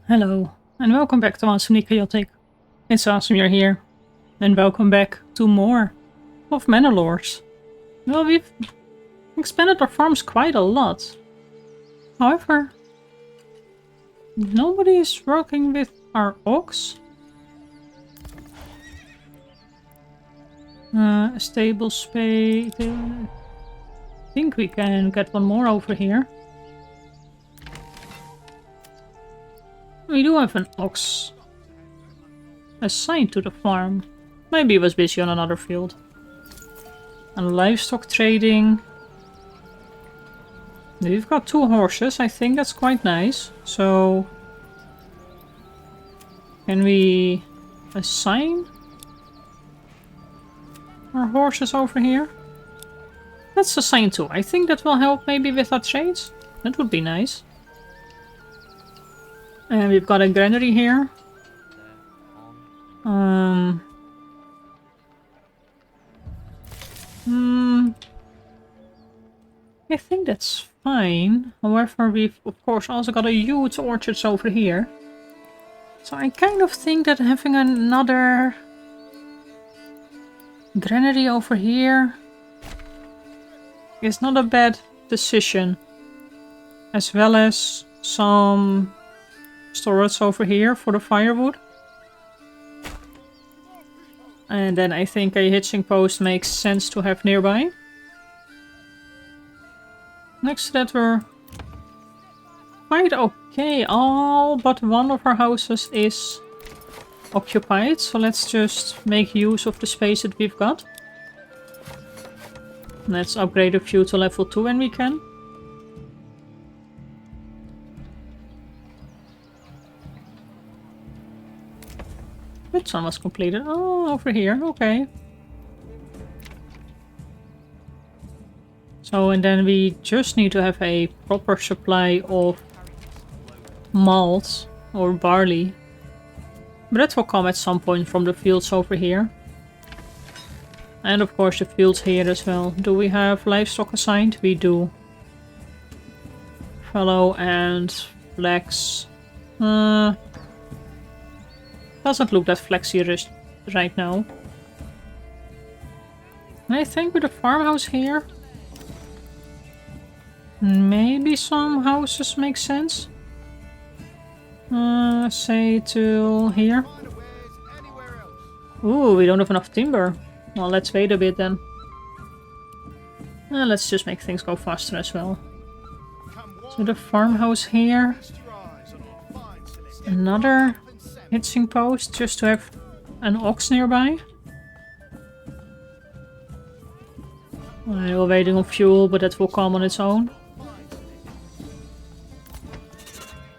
Hello, and welcome back to Awesome Chaotic. It's awesome you're here. And welcome back to more of Manor Lords. Well, we've expanded our farms quite a lot. However, nobody is working with our ox. A stable space. I think we can get one more over here. We do have an ox assigned to the farm. Maybe he was busy on another field. And livestock trading. We've got 2 horses. I think that's quite nice. So, can we assign our horses over here? Let's assign 2. I think that will help maybe with our trades. That would be nice. And we've got a granary here. I think that's fine. However, we've of course also got a huge orchards over here. So I kind of think that having another granary over here is not a bad decision. As well as some storage over here for the firewood. And then I think a hitching post makes sense to have nearby. Next to that we're quite okay. All but one of our houses is occupied. So let's just make use of the space that we've got. Let's upgrade a few to level 2 when we can. Which one was completed? Oh, over here. Okay. So, and then we just need to have a proper supply of malt or barley. But that will come at some point from the fields over here. And of course the fields here as well. Do we have livestock assigned? We do. Fallow and flax. Doesn't look that flaxy right now. I think with the farmhouse here, maybe some houses make sense. Say till here. Ooh, we don't have enough timber. Well, let's wait a bit then. Let's just make things go faster as well. So the farmhouse here. Another hitching post just to have an ox nearby. We're waiting on fuel, but that will come on its own.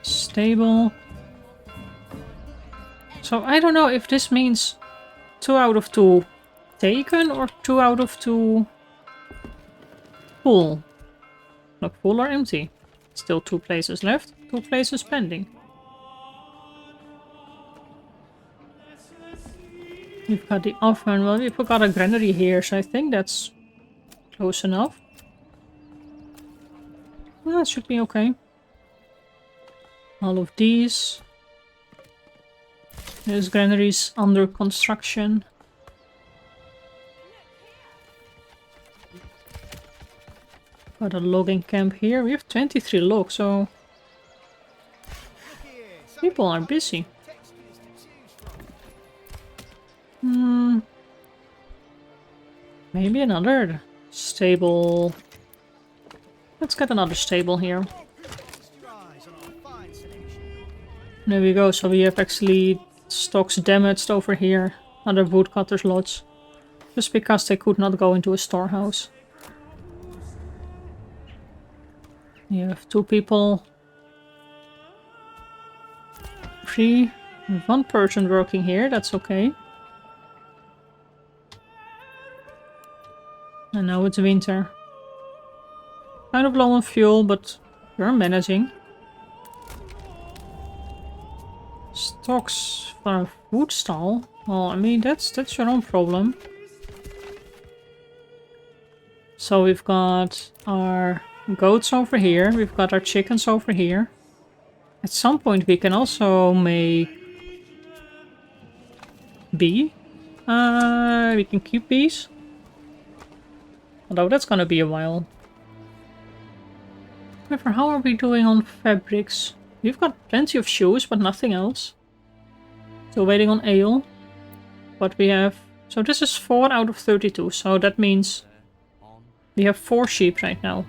Stable. So I don't know if this means 2 out of 2 taken or 2 out of 2 full. Look, full or empty. Still 2 places left, 2 places pending. We've got the oven. Well, we've got a granary here, so I think that's close enough. Well, that should be okay. All of these. There's granaries under construction. Got a logging camp here. We have 23 logs, so people are busy. Maybe another stable. Let's get another stable here. There we go. So we have actually stocks damaged over here. Other woodcutters' lots. Just because they could not go into a storehouse. You have 2 people. 3. 1 person working here. That's okay. And now it's winter. Kind of low on fuel, but we're managing. Stocks for a food stall? Well, I mean, that's your own problem. So we've got our goats over here. We've got our chickens over here. I At some point we can also make bee. We can keep bees. Although that's gonna be a while. However, how are we doing on fabrics? We've got plenty of shoes, but nothing else. Still waiting on ale. But we have... So this is 4 out of 32, so that means we have 4 sheep right now.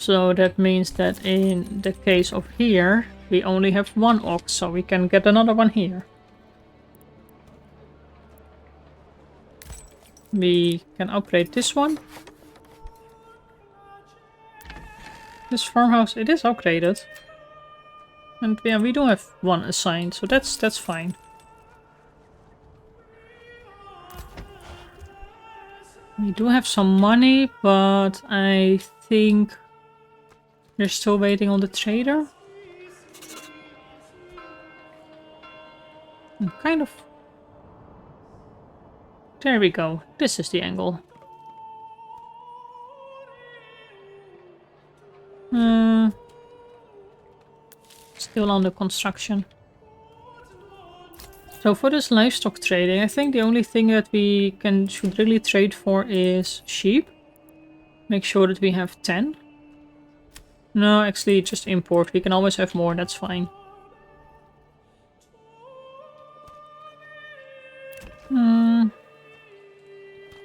So that means that in the case of here, we only have 1 ox, so we can get another one here. We can upgrade this one. This farmhouse, it is upgraded. And yeah, we do have 1 assigned, so that's fine. We do have some money, but I think they're still waiting on the trader. Kind of. There we go. This is the angle. Still under construction. So for this livestock trading, I think the only thing that we should really trade for is sheep. Make sure that we have 10. No, actually just import. We can always have more, that's fine.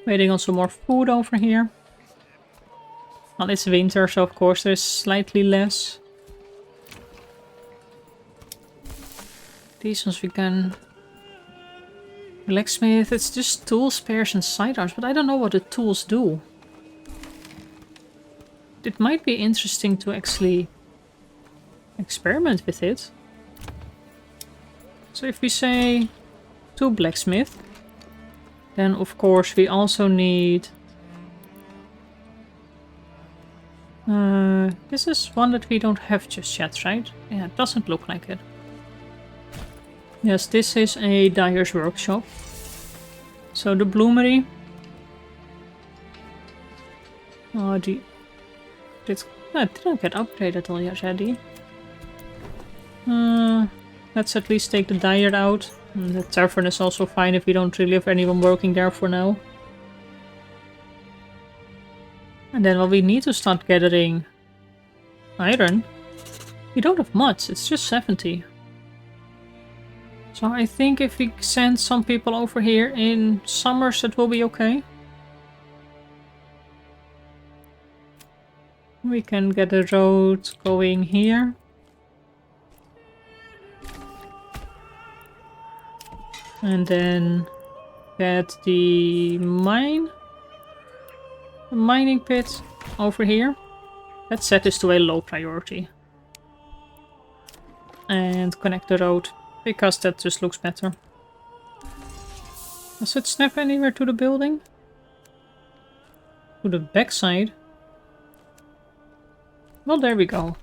Waiting on some more food over here. Well, it's winter, so of course there's slightly less. These ones we can... Blacksmith, it's just tools, spares and sidearms, but I don't know what the tools do. It might be interesting to actually experiment with it. So if we say 2 blacksmith, then of course we also need... this is one that we don't have just yet, right? Yeah, it doesn't look like it. Yes, this is a dyer's workshop. So the bloomery. Oh, it didn't get upgraded already. Let's at least take the dyer out. And the tavern is also fine if we don't really have anyone working there for now. And then we need to start gathering iron. We don't have much, it's just 70. So I think if we send some people over here in summers, it will be okay. We can get a road going here. And then get the mining pit over here. Let's set this to a low priority. And connect the road, because that just looks better. Does it snap anywhere to the building? To the backside? Well, there we go.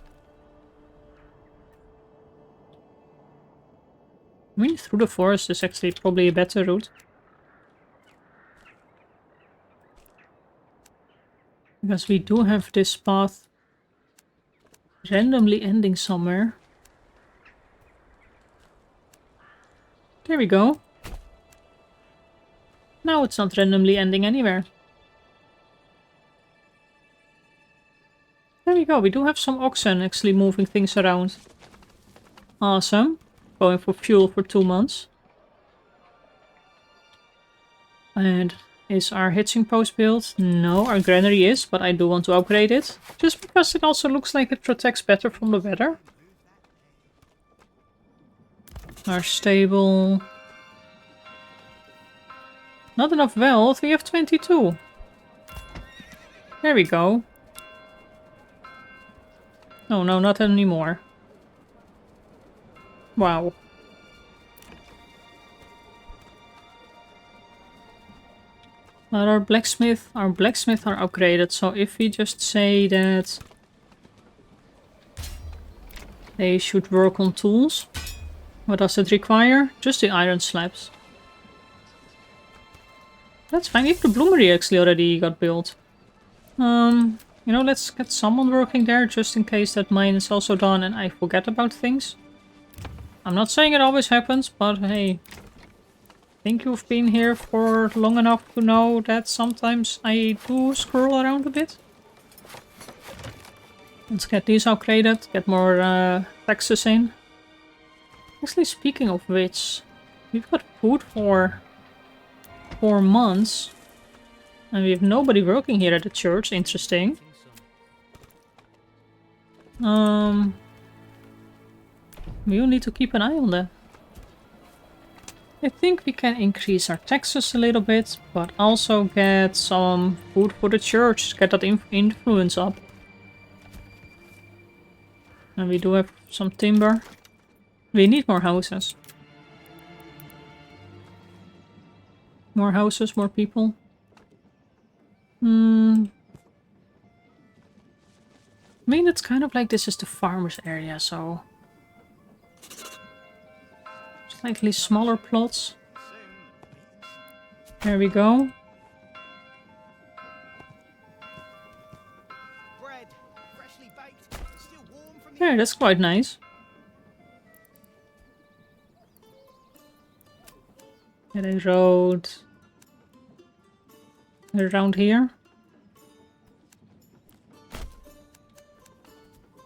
I mean, through the forest is actually probably a better route. Because we do have this path randomly ending somewhere. There we go. Now it's not randomly ending anywhere. There we go, we do have some oxen actually moving things around. Awesome. Going for fuel for 2 months. And is our hitching post built? No, our granary is, but I do want to upgrade it. Just because it also looks like it protects better from the weather. Our stable. Not enough wealth, we have 22. There we go. Oh no, not anymore. Wow. But our blacksmith are upgraded, so if we just say that they should work on tools, what does it require? Just the iron slabs. That's fine, if the bloomery actually already got built. Yeah, You know, let's get someone working there just in case that mine is also done and I forget about things. I'm not saying it always happens, but hey. I think you've been here for long enough to know that sometimes I do scroll around a bit. Let's get these upgraded, get more taxes in. Actually, speaking of which, we've got food for 4 months. And we have nobody working here at the church, interesting. We'll need to keep an eye on that. I think we can increase our taxes a little bit, but also get some food for the church, get that influence up. And we do have some timber. We need more houses. More houses, more people. I mean, it's kind of like this is the farmers area, so... Slightly smaller plots. There we go. Yeah, that's quite nice. Get a road around here.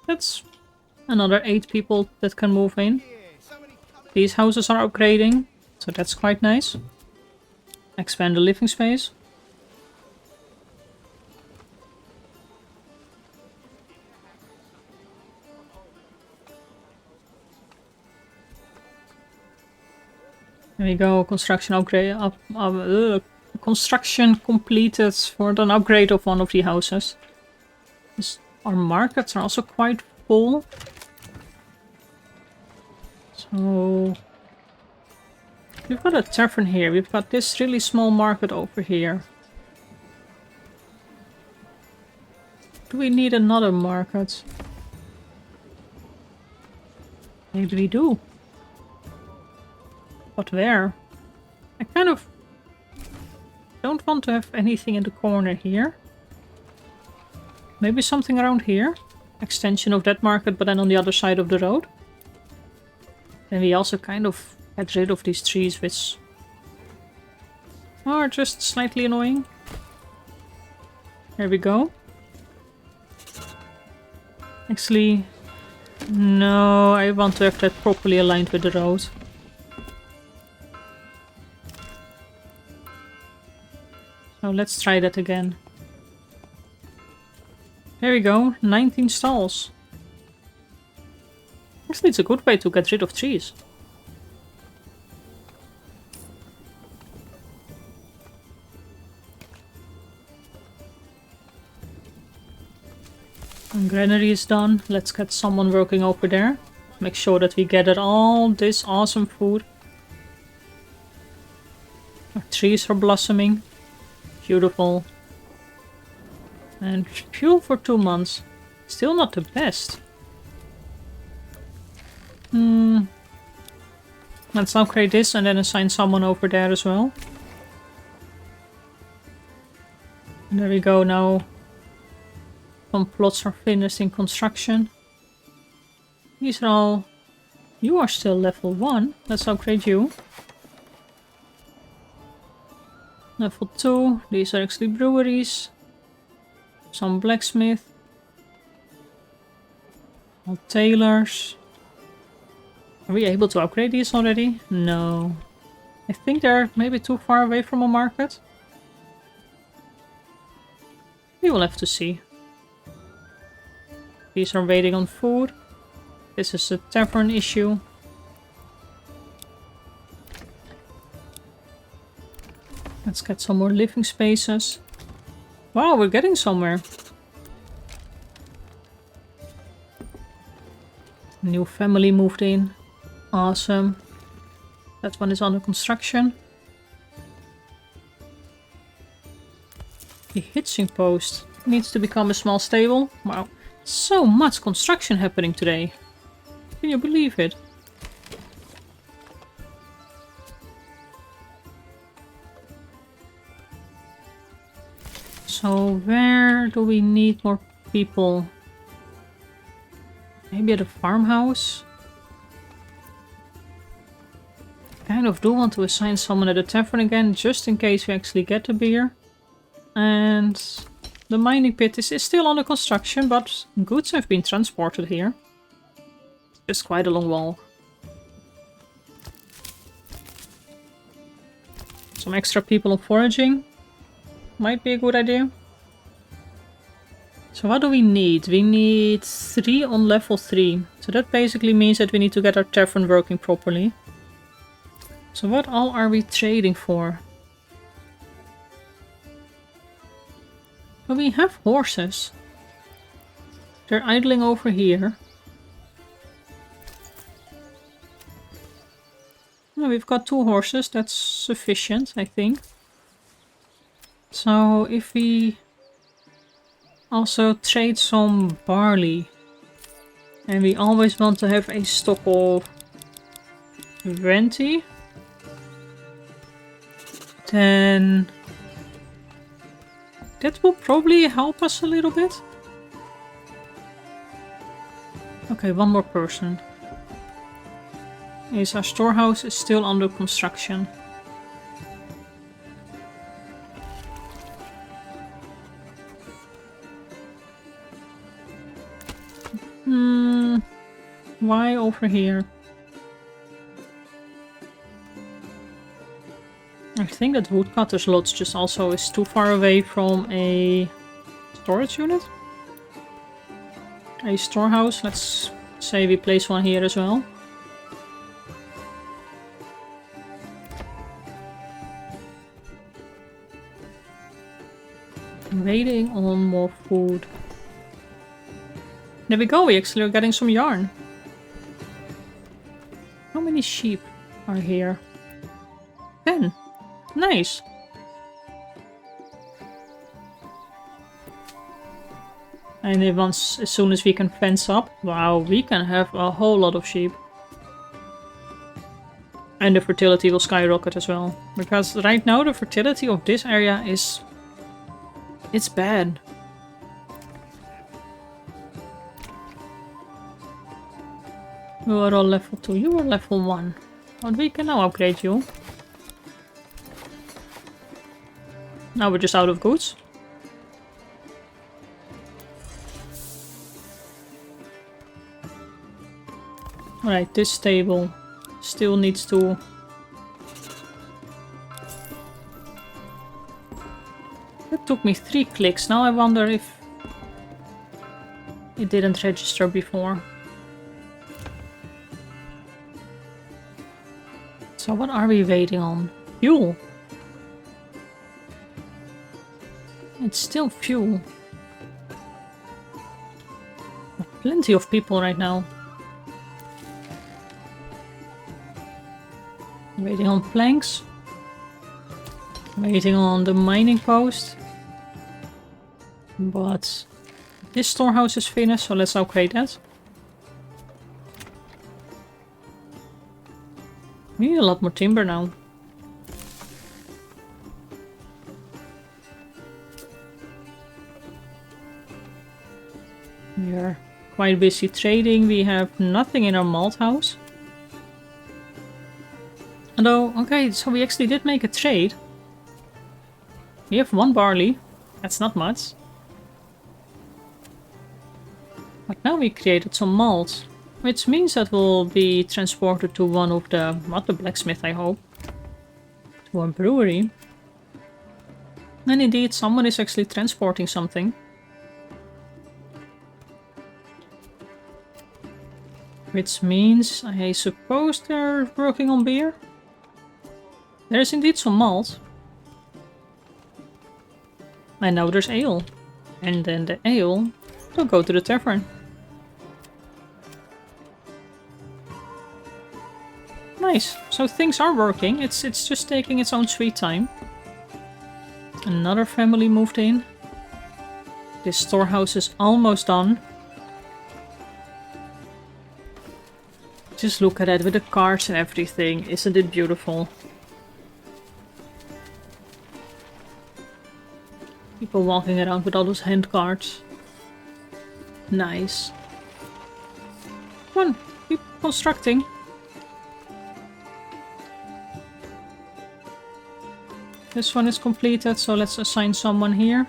That's another 8 people that can move in. These houses are upgrading, so that's quite nice. Expand the living space. There we go, construction upgrade construction completed for an upgrade of one of the houses. Our markets are also quite full. So we've got a tavern here. We've got this really small market over here. Do we need another market? Maybe we do. But where? I kind of don't want to have anything in the corner here. Maybe something around here. Extension of that market, but then on the other side of the road. Then we also kind of get rid of these trees, which are just slightly annoying. There we go. Actually, no, I want to have that properly aligned with the road. So let's try that again. There we go, 19 stalls. Actually, it's a good way to get rid of trees. And granary is done. Let's get someone working over there. Make sure that we gather all this awesome food. Our trees are blossoming. Beautiful. And fuel for 2 months. Still not the best. Let's upgrade this and then assign someone over there as well. And there we go. Now some plots are finished in construction. These are all... You are still level 1. Let's upgrade you. Level 2. These are actually breweries. Some blacksmith. All tailors. Are we able to upgrade these already? No. I think they're maybe too far away from a market. We will have to see. These are waiting on food. This is a tavern issue. Let's get some more living spaces. Wow, we're getting somewhere. New family moved in. Awesome. That one is under construction. The hitching post needs to become a small stable. Wow, so much construction happening today. Can you believe it? So where do we need more people. Maybe at a farmhouse. Kind of do want to assign someone at the tavern again, just in case we actually get the beer. And the mining pit is still under construction, but goods have been transported here. Just quite a long walk. Some extra people on foraging might be a good idea. So what do we need? We need 3 on level 3. So that basically means that we need to get our tavern working properly. So what all are we trading for? Well, we have horses. They're idling over here. Well, we've got 2 horses, that's sufficient, I think. So if we also trade some barley, and we always want to have a stock of 20, then that will probably help us a little bit. Okay, one more person. Yes, our storehouse is still under construction. Why over here? I think that woodcutter's lodge just also is too far away from a storage unit. A storehouse, let's say we place one here as well. Waiting on more food. There we go, we actually are getting some yarn. How many sheep are here? 10. Nice. And then once, as soon as we can fence up, wow, we can have a whole lot of sheep. And the fertility will skyrocket as well. Because right now the fertility of this area is... it's bad. You are all level 2, you are level 1. But we can now upgrade you. Now we're just out of goods. Alright, this table still needs to... It took me 3 clicks. Now I wonder if it didn't register before. So what are we waiting on? Fuel. It's still fuel. Plenty of people right now. Waiting on planks. Waiting on the mining post. But this storehouse is finished, so let's upgrade that. We need a lot more timber now. We are quite busy trading. We have nothing in our malt house. Although, okay, so we actually did make a trade. We have 1 barley. That's not much. But now we created some malt. Which means that will be transported to one of the... not the blacksmith, I hope. To a brewery. And indeed, someone is actually transporting something. Which means, I suppose they're working on beer? There is indeed some malt. And now there's ale. And then the ale will go to the tavern. Nice. So things are working. It's just taking its own sweet time. Another family moved in. This storehouse is almost done. Just look at it with the carts and everything. Isn't it beautiful? People walking around with all those hand carts. Nice. Come on, keep constructing. This one is completed, so let's assign someone here.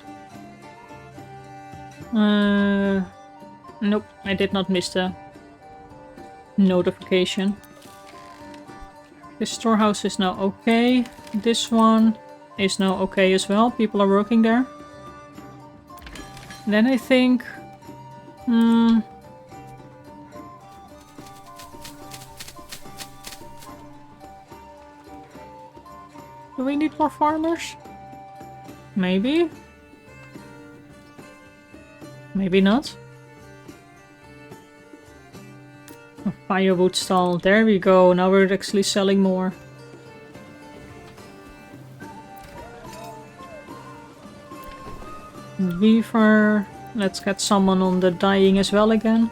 Nope, I did not miss the notification. This storehouse is now okay. This one is now okay as well. People are working there. Then I think... Do we need more farmers? Maybe. Maybe not. A firewood stall. There we go. Now we're actually selling more. Weaver. Let's get someone on the dyeing as well again.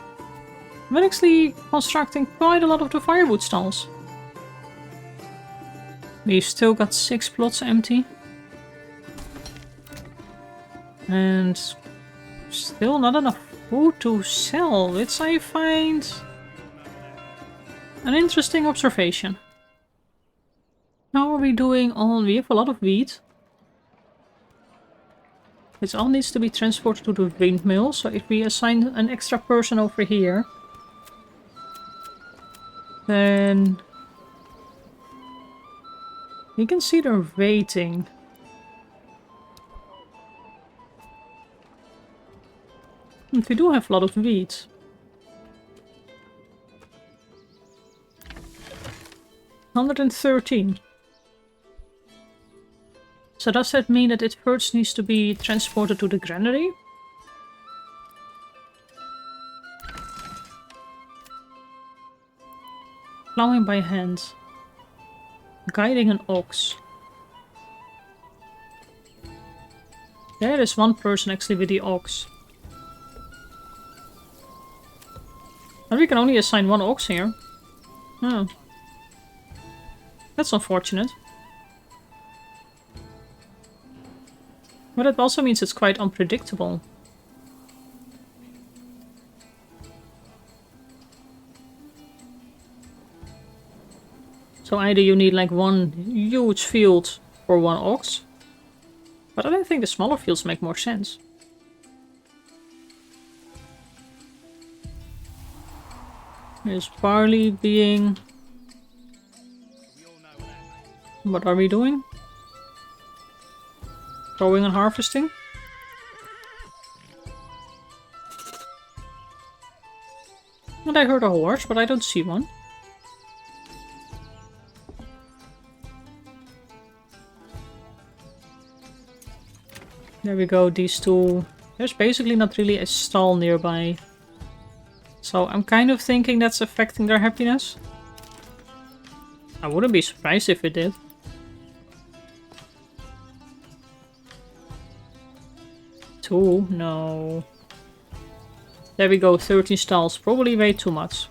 We're actually constructing quite a lot of the firewood stalls. We've still got 6 plots empty. And still not enough food to sell, which I find an interesting observation. How are we doing on... We have a lot of wheat. This all needs to be transported to the windmill, so if we assign an extra person over here, then you can see they're waiting. And we do have a lot of wheat. $113. So does that mean that it first needs to be transported to the granary? Plowing by hand. Guiding an ox. There is one person actually with the ox. And we can only assign one ox here. Oh. That's unfortunate. But it also means it's quite unpredictable. So either you need like one huge field for one ox, but I don't think the smaller fields make more sense. There's barley being... What are we doing? Growing and harvesting? And I heard a horse, but I don't see one. There we go, these two. There's basically not really a stall nearby. So I'm kind of thinking that's affecting their happiness. I wouldn't be surprised if it did. Two? No. There we go, 13 stalls. Probably way too much.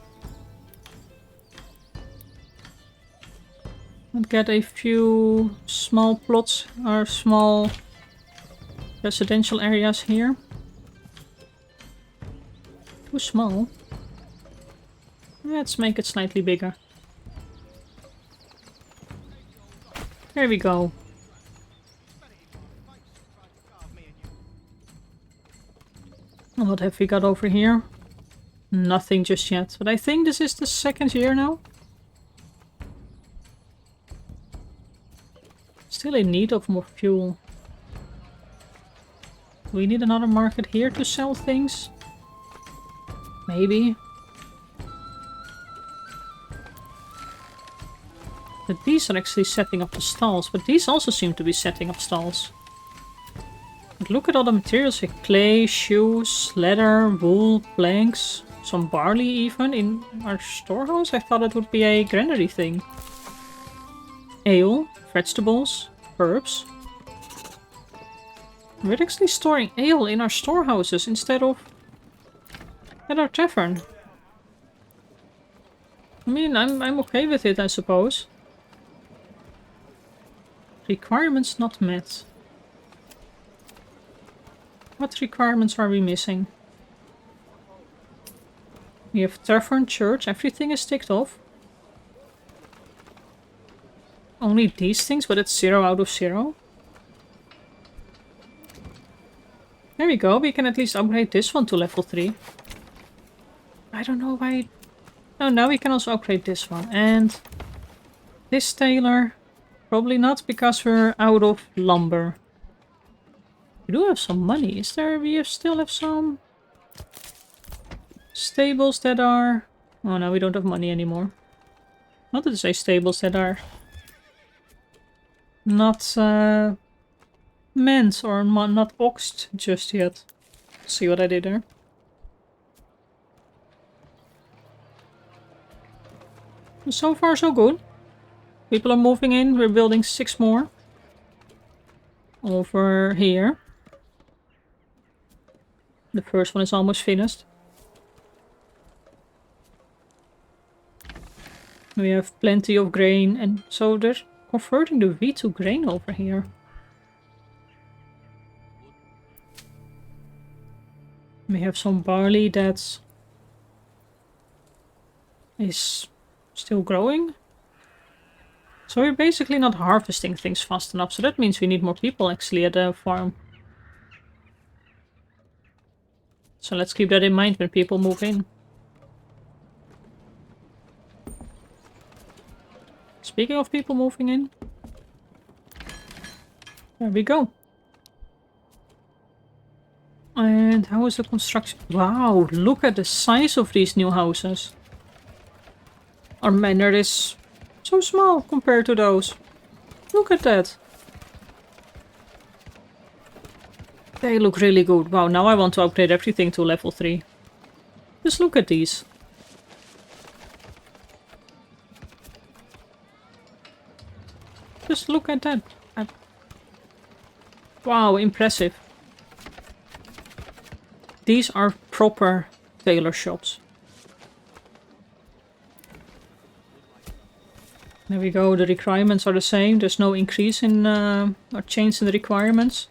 And get a few small plots or small residential areas here. Too small. Let's make it slightly bigger. There we go. And what have we got over here? Nothing just yet. But I think this is the second year now. Still in need of more fuel. Do we need another market here to sell things? Maybe. But these are actually setting up the stalls. But these also seem to be setting up stalls. But look at all the materials here. Clay, shoes, leather, wool, planks. Some barley even in our storehouse. I thought it would be a granary thing. Ale, vegetables, herbs. We're actually storing ale in our storehouses instead of at our tavern. I mean, I'm okay with it, I suppose. Requirements not met. What requirements are we missing? We have tavern, church, everything is ticked off. Only these things, but it's 0 out of 0. There we go, we can at least upgrade this one to level 3. I don't know why... Oh, now we can also upgrade this one. And this tailor, probably not, because we're out of lumber. We do have some money. Is there... We still have some... stables that are... Oh, no, we don't have money anymore. Not to say stables that are... not... meant or not boxed just yet. See what I did there? So far so good. People are moving in. We're building 6 more. Over here. The first one is almost finished. We have plenty of grain, and so they're converting the wheat to grain over here. We have some barley that is still growing. So we're basically not harvesting things fast enough, so that means we need more people actually at the farm. So let's keep that in mind when people move in. Speaking of people moving in, there we go. And how is the construction? Wow, look at the size of these new houses. Our manor is so small compared to those. Look at that. They look really good. Wow, now I want to upgrade everything to level 3. Just look at these. Just look at that. Wow, impressive. These are proper tailor shops. There we go, the requirements are the same. There's no increase in or change in the requirements.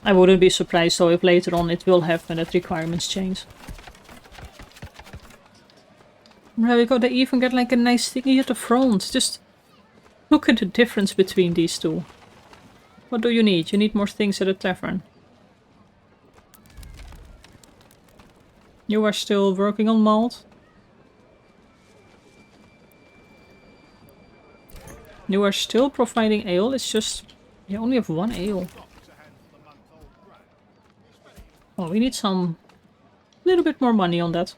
I wouldn't be surprised though if later on it will have when the requirements change. There we go, they even get like a nice thingy at the front. Just look at the difference between these two. What do you need? You need more things at a tavern. You are still working on malt. You are still providing ale, it's just... You only have 1 ale. Oh, we need some... little bit more money on that.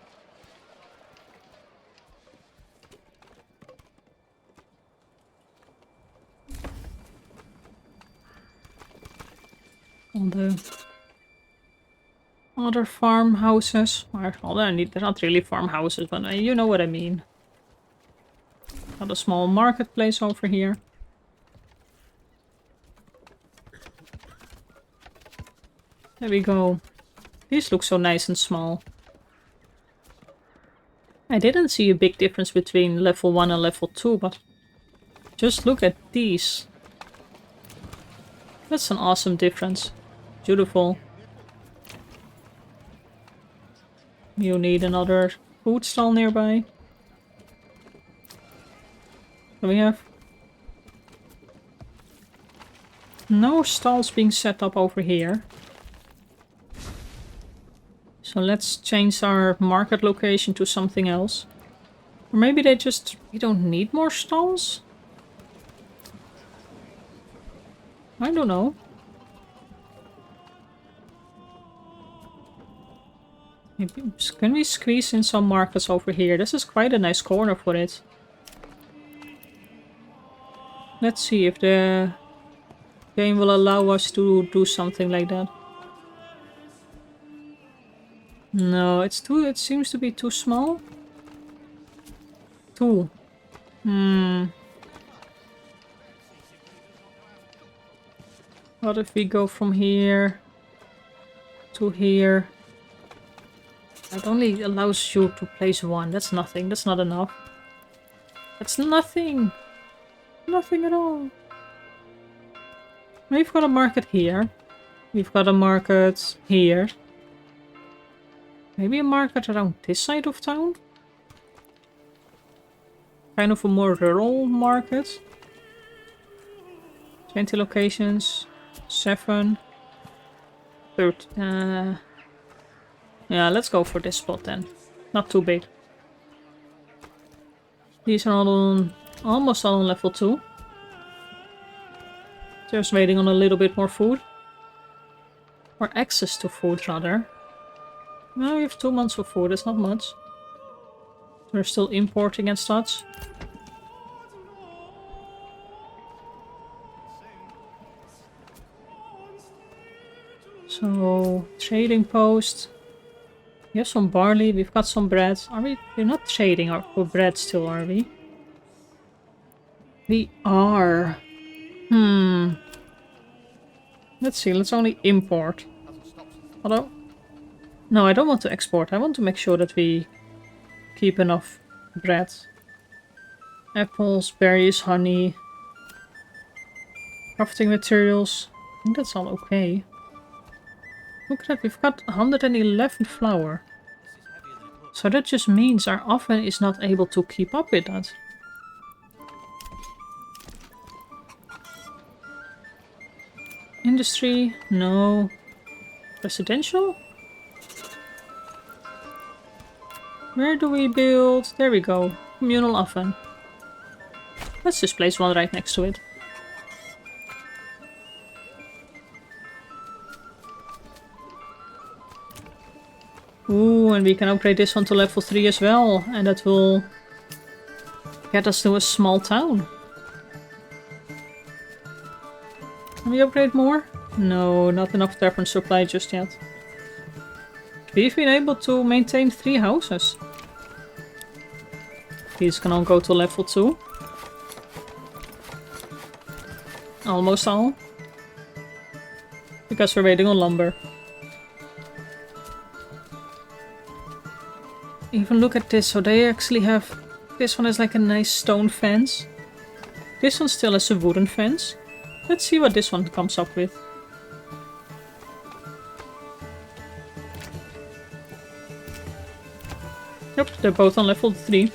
On the... other farmhouses. Well, they're not really farmhouses, but you know what I mean. Got a small marketplace over here. There we go. These look so nice and small. I didn't see a big difference between level 1 and level 2, but just look at these. That's an awesome difference. Beautiful. You need another food stall nearby. So we have no stalls being set up over here. So let's change our market location to something else. Or maybe they just... we don't need more stalls? I don't know. Maybe, can we squeeze in some markets over here? This is quite a nice corner for it. Let's see if the game will allow us to do something like that. No, it's too... it seems to be too small. 2. What if we go from here to here? It only allows you to place 1. That's nothing. That's not enough. That's nothing. Nothing at all. We've got a market here. We've got a market here. Maybe a market around this side of town? Kind of a more rural market. 20 locations. 7. 30. Yeah, let's go for this spot then. Not too big. These are all on, almost all on level 2. Just waiting on a little bit more food. Or access to food, rather. No, we have 2 months of food, that's not much. We're still importing and such. So, trading post. We have some barley, we've got some bread. Are we? We're not trading for bread still, are we? We are. Let's see, let's only import. Although, no, I don't want to export. I want to make sure that we keep enough bread. Apples, berries, honey. Crafting materials. I think that's all okay. Look at that, we've got 111 flour. So that just means our oven is not able to keep up with that. Industry? No. Residential? Where do we build? There we go. Communal oven. Let's just place one right next to it. Ooh, and we can upgrade this one to level 3 as well. And that will get us to a small town. Can we upgrade more? No, not enough tavern supply just yet. We've been able to maintain 3 houses. These can all go to level 2. Almost all. Because we're waiting on lumber. Even look at this, so they actually have... This one has like a nice stone fence. This one still has a wooden fence. Let's see what this one comes up with. Yep, they're both on level 3.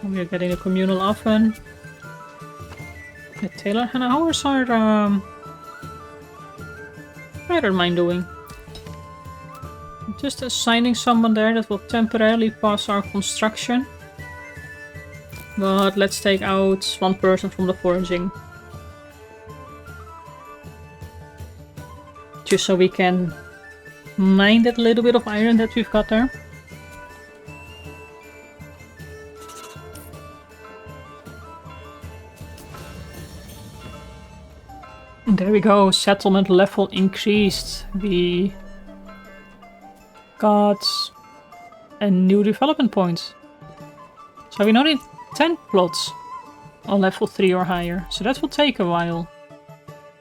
We're getting a communal oven. The tailor and ours are... I don't mind doing. Just assigning someone there that will temporarily pause our construction. But let's take out one person from the foraging. Just so we can mine that little bit of iron that we've got there. There we go, settlement level increased. We got a new development point. So we now need 10 plots on level 3 or higher. So that will take a while.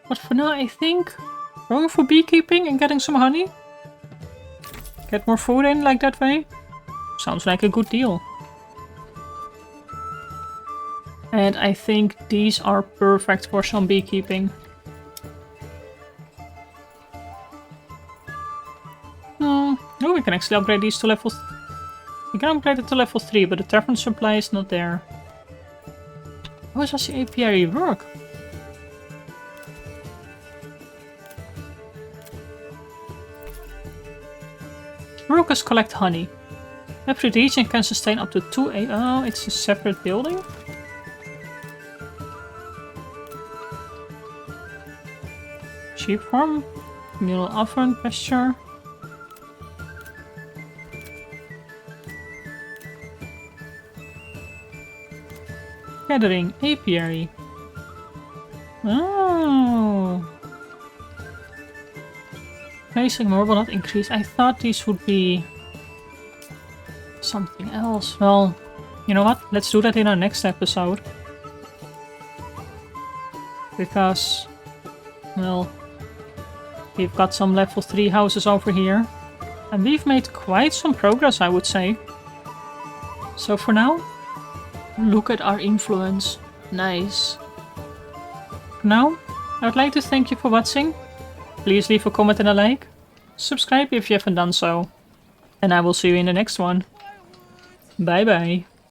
But for now I think going for beekeeping and getting some honey. Get more food in like that way. Sounds like a good deal. And I think these are perfect for some beekeeping. Oh, we can actually upgrade these to level... We can upgrade it to level 3, but the tavern supply is not there. How does the apiary work? Workers collect honey. Every region can sustain up to 2 Oh, it's a separate building? Sheep farm? Communal oven, pasture. Gathering apiary. Oh. Placing more will not increase. I thought these would be something else. Well, you know what? Let's do that in our next episode. Because, well, we've got some level 3 houses over here. And we've made quite some progress, I would say. So for now, look at our influence. Nice. For now, I would like to thank you for watching. Please leave a comment and a like. Subscribe if you haven't done so. And I will see you in the next one. Bye bye.